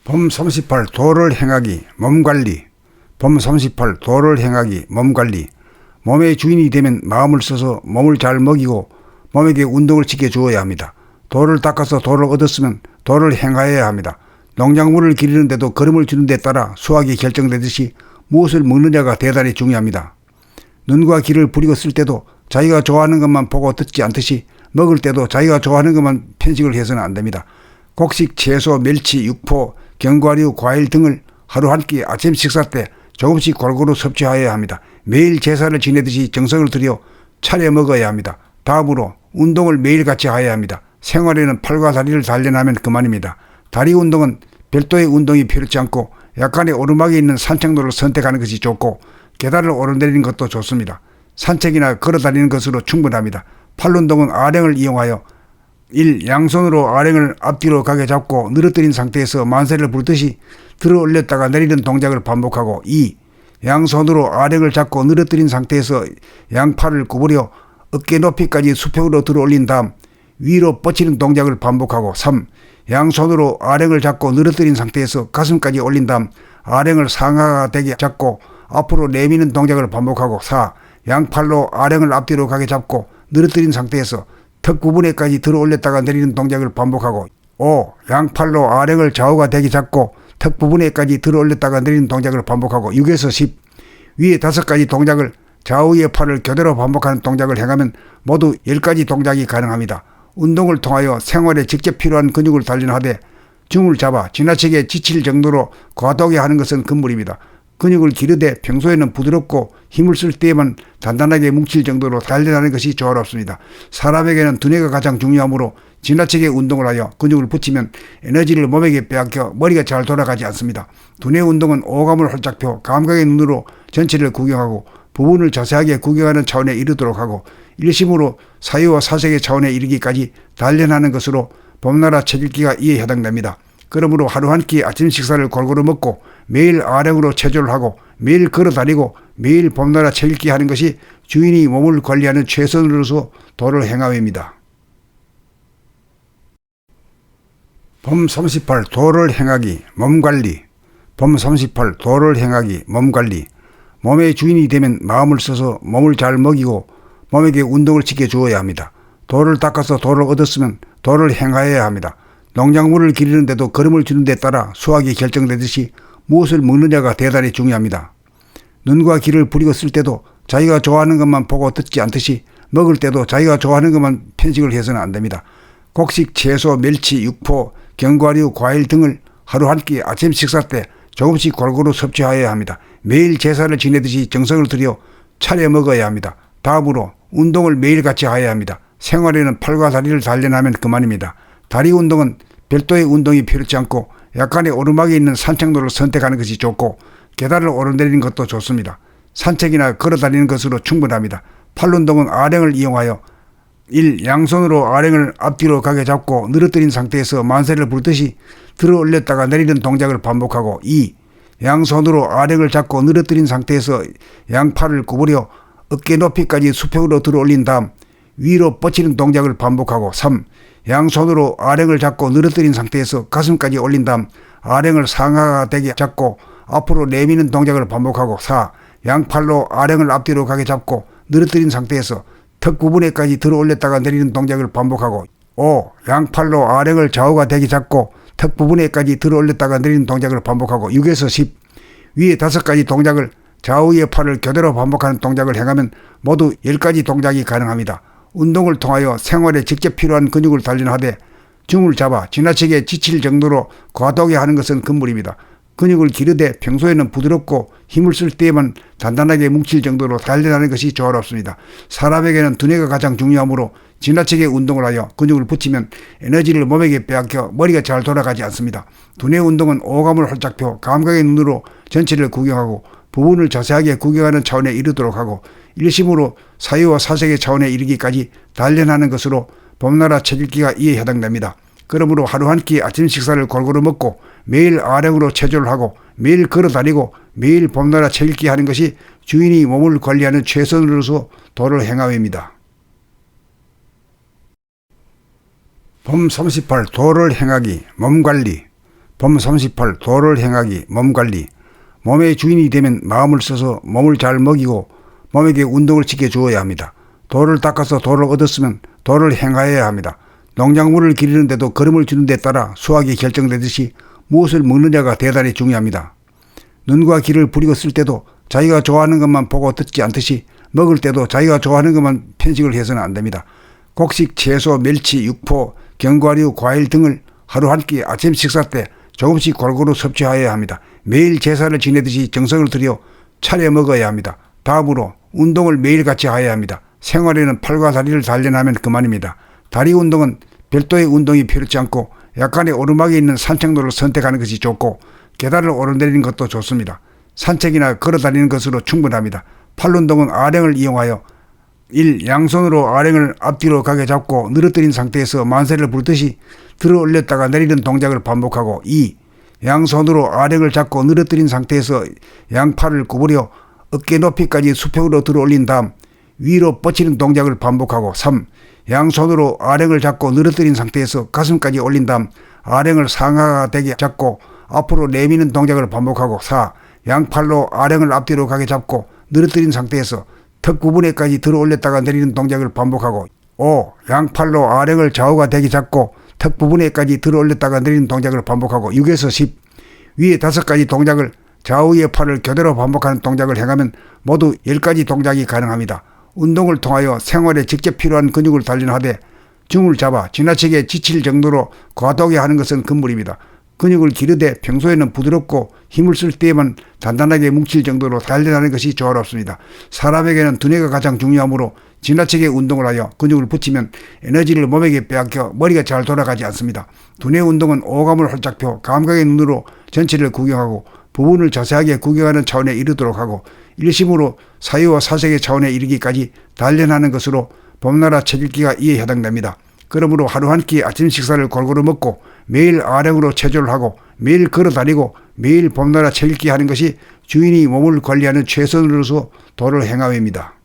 범 38 도를 행하기 몸관리. 범 38 도를 행하기 몸관리. 몸의 주인이 되면 마음을 써서 몸을 잘 먹이고 몸에게 운동을 시켜 주어야 합니다. 도를 닦아서 도를 얻었으면 도를 행하여야 합니다. 농작물을 기르는데도 거름을 주는 데 따라 수확이 결정되듯이 무엇을 먹느냐가 대단히 중요합니다. 눈과 귀를 부리고 쓸 때도 자기가 좋아하는 것만 보고 듣지 않듯이 먹을 때도 자기가 좋아하는 것만 편식을 해서는 안 됩니다. 곡식, 채소, 멸치, 육포, 견과류, 과일 등을 하루 한 끼 아침 식사 때 조금씩 골고루 섭취하여야 합니다. 매일 제사를 지내듯이 정성을 들여 차려 먹어야 합니다. 다음으로 운동을 매일같이 해야 합니다. 생활에는 팔과 다리를 단련하면 그만입니다. 다리 운동은 별도의 운동이 필요치 않고 약간의 오르막이 있는 산책로를 선택하는 것이 좋고 계단을 오르내리는 것도 좋습니다. 산책이나 걸어다니는 것으로 충분합니다. 팔 운동은 아령을 이용하여 1. 양손으로 아령을 앞뒤로 가게 잡고 늘어뜨린 상태에서 만세를 불듯이 들어 올렸다가 내리는 동작을 반복하고 2. 양손으로 아령을 잡고 늘어뜨린 상태에서 양팔을 구부려 어깨 높이까지 수평으로 들어 올린 다음 위로 뻗치는 동작을 반복하고 3. 양손으로 아령을 잡고 늘어뜨린 상태에서 가슴까지 올린 다음 아령을 상하가 되게 잡고 앞으로 내미는 동작을 반복하고 4. 양팔로 아령을 앞뒤로 가게 잡고 늘어뜨린 상태에서 턱 부분에까지 들어 올렸다가 내리는 동작을 반복하고 5. 양팔로 아령을 좌우가 되게 잡고 턱 부분에까지 들어 올렸다가 내리는 동작을 반복하고 6에서 10. 위에 5가지 동작을 좌우의 팔을 교대로 반복하는 동작을 행하면 모두 10가지 동작이 가능합니다. 운동을 통하여 생활에 직접 필요한 근육을 단련하되 줌을 잡아 지나치게 지칠 정도로 과도하게 하는 것은 금물입니다. 근육을 기르되 평소에는 부드럽고 힘을 쓸 때에만 단단하게 뭉칠 정도로 단련하는 것이 조화롭습니다. 사람에게는 두뇌가 가장 중요하므로 지나치게 운동을 하여 근육을 붙이면 에너지를 몸에게 빼앗겨 머리가 잘 돌아가지 않습니다. 두뇌 운동은 오감을 활짝 펴 감각의 눈으로 전체를 구경하고 부분을 자세하게 구경하는 차원에 이르도록 하고 일심으로 사유와 사색의 차원에 이르기까지 단련하는 것으로 봄나라 체질기가 이에 해당됩니다. 그러므로 하루 한 끼 아침 식사를 골고루 먹고 매일 아령으로 체조를 하고 매일 걸어다니고 매일 봄나라 체질기 하는 것이 주인이 몸을 관리하는 최선으로서 도를 행하입니다. 범 38 도를 행하기 몸관리. 범 38 도를 행하기 몸관리. 몸의 주인이 되면 마음을 써서 몸을 잘 먹이고 몸에게 운동을 시켜 주어야 합니다. 도를 닦아서 도를 얻었으면 도를 행하여야 합니다. 농작물을 기르는데도 거름을 주는 데 따라 수확이 결정되듯이 무엇을 먹느냐가 대단히 중요합니다. 눈과 귀를 부리고 쓸 때도 자기가 좋아하는 것만 보고 듣지 않듯이 먹을 때도 자기가 좋아하는 것만 편식을 해서는 안 됩니다. 곡식, 채소, 멸치, 육포, 견과류, 과일 등을 하루 한 끼 아침 식사 때 조금씩 골고루 섭취하여야 합니다. 매일 제사를 지내듯이 정성을 들여 차려 먹어야 합니다. 다음으로 운동을 매일같이 해야 합니다. 생활에는 팔과 다리를 단련하면 그만입니다. 다리 운동은 별도의 운동이 필요치 않고 약간의 오르막이 있는 산책로를 선택하는 것이 좋고 계단을 오르내리는 것도 좋습니다. 산책이나 걸어다니는 것으로 충분합니다. 팔 운동은 아령을 이용하여 1. 양손으로 아령을 앞뒤로 가게 잡고 늘어뜨린 상태에서 만세를 불듯이 들어 올렸다가 내리는 동작을 반복하고 2. 양손으로 아령을 잡고 늘어뜨린 상태에서 양팔을 구부려 어깨 높이까지 수평으로 들어 올린 다음 위로 뻗치는 동작을 반복하고 3. 양손으로 아령을 잡고 늘어뜨린 상태에서 가슴까지 올린 다음 아령을 상하가 되게 잡고 앞으로 내미는 동작을 반복하고 4. 양팔로 아령을 앞뒤로 가게 잡고 늘어뜨린 상태에서 턱 부분에까지 들어 올렸다가 내리는 동작을 반복하고 5. 양팔로 아령을 좌우가 되게 잡고 턱 부분에까지 들어 올렸다가 내리는 동작을 반복하고 6에서 10. 위에 5가지 동작을 좌우의 팔을 교대로 반복하는 동작을 행하면 모두 10가지 동작이 가능합니다. 운동을 통하여 생활에 직접 필요한 근육을 단련하되 줌을 잡아 지나치게 지칠 정도로 과도하게 하는 것은 금물입니다. 근육을 기르되 평소에는 부드럽고 힘을 쓸 때에만 단단하게 뭉칠 정도로 단련하는 것이 조화롭습니다. 사람에게는 두뇌가 가장 중요하므로 지나치게 운동을 하여 근육을 붙이면 에너지를 몸에게 빼앗겨 머리가 잘 돌아가지 않습니다. 두뇌 운동은 오감을 활짝 펴 감각의 눈으로 전체를 구경하고 부분을 자세하게 구경하는 차원에 이르도록 하고 일심으로 사유와 사색의 차원에 이르기까지 단련하는 것으로 봄나라 체질기가 이에 해당됩니다. 그러므로 하루 한 끼 아침 식사를 골고루 먹고 매일 아령으로 체조를 하고 매일 걸어다니고 매일 봄나라 체질기 하는 것이 주인이 몸을 관리하는 최선으로서 도를 행하입니다. 범 38 도를 행하기 몸관리. 범 38. 도를 행하기, 몸관리. 몸의 주인이 되면 마음을 써서 몸을 잘 먹이고 몸에게 운동을 시켜 주어야 합니다. 도를 닦아서 도를 얻었으면 도를 행하여야 합니다. 농작물을 기르는데도 거름을 주는 데 따라 수확이 결정되듯이 무엇을 먹느냐가 대단히 중요합니다. 눈과 귀를 부리고 쓸 때도 자기가 좋아하는 것만 보고 듣지 않듯이 먹을 때도 자기가 좋아하는 것만 편식을 해서는 안 됩니다. 곡식, 채소, 멸치, 육포, 견과류, 과일 등을 하루 한 끼 아침 식사 때 조금씩 골고루 섭취하여야 합니다. 매일 제사를 지내듯이 정성을 들여 차려 먹어야 합니다. 다음으로 운동을 매일같이 해야 합니다. 생활에는 팔과 다리를 단련하면 그만입니다. 다리 운동은 별도의 운동이 필요치 않고 약간의 오르막이 있는 산책로를 선택하는 것이 좋고 계단을 오르내리는 것도 좋습니다. 산책이나 걸어다니는 것으로 충분합니다. 팔 운동은 아령을 이용하여 1. 양손으로 아령을 앞뒤로 가게 잡고 늘어뜨린 상태에서 만세를 부르듯이 들어 올렸다가 내리는 동작을 반복하고 2. 양손으로 아령을 잡고 늘어뜨린 상태에서 양팔을 구부려 어깨 높이까지 수평으로 들어 올린 다음 위로 뻗치는 동작을 반복하고 3. 양손으로 아령을 잡고 늘어뜨린 상태에서 가슴까지 올린 다음 아령을 상하가 되게 잡고 앞으로 내미는 동작을 반복하고 4. 양팔로 아령을 앞뒤로 가게 잡고 늘어뜨린 상태에서 턱 부분에까지 들어 올렸다가 내리는 동작을 반복하고 5. 양팔로 아령을 좌우가 되게 잡고 턱 부분에까지 들어 올렸다가 내리는 동작을 반복하고 6에서 10. 위에 5가지 동작을 좌우의 팔을 교대로 반복하는 동작을 행하면 모두 10가지 동작이 가능합니다. 운동을 통하여 생활에 직접 필요한 근육을 단련하되 중을 잡아 지나치게 지칠 정도로 과도하게 하는 것은 금물입니다. 근육을 기르되 평소에는 부드럽고 힘을 쓸 때에만 단단하게 뭉칠 정도로 단련하는 것이 조화롭습니다. 사람에게는 두뇌가 가장 중요하므로 지나치게 운동을 하여 근육을 붙이면 에너지를 몸에게 빼앗겨 머리가 잘 돌아가지 않습니다. 두뇌 운동은 오감을 활짝 펴 감각의 눈으로 전체를 구경하고 부분을 자세하게 구경하는 차원에 이르도록 하고 일심으로 사유와 사색의 차원에 이르기까지 단련하는 것으로 봄나라 체질기가 이에 해당됩니다. 그러므로 하루 한 끼 아침 식사를 골고루 먹고 매일 아령으로 체조를 하고 매일 걸어다니고 매일 봄나라 체질기 하는 것이 주인이 몸을 관리하는 최선으로서 도를 행함입니다.